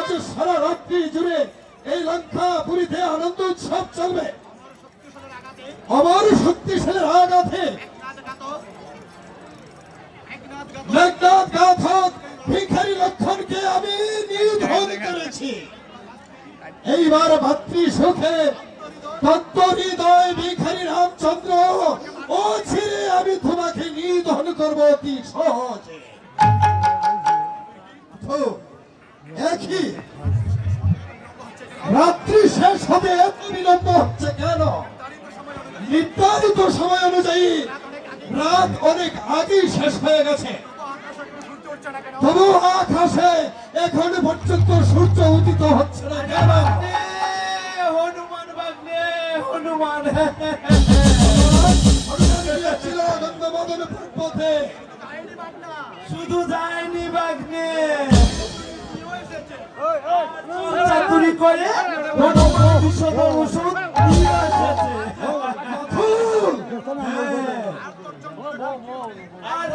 আজ সারা রাত্রি জুড়ে এই লঙ্কাপুরীতে আনন্দ উৎসব চলবে। আমার শক্তিশালের আঘাতে মেঘনাদ ঘাতক ভিখারি লক্ষণকে আমি নিধন করেছি। এইবার ভাতৃ সুখে তত্ত্ব হৃদয় ভিখারি রামচন্দ্র ও ছেড়ে আমি তোমাকে নিধন করবো অতি সহজে। একই রাত্রি শেষ হবে এত বিলম্ব হচ্ছে কেন? নির্ধারিত সময় অনুযায়ী রাত অনেক আগেই শেষ হয়ে গেছে, তবু আকাশে এখন পর্যন্ত সূর্য উদিত হচ্ছে না কেন? হনুমান বাগনে হনুমান শুধু যায়নি বাগনে, চাতুরি করে হনুমান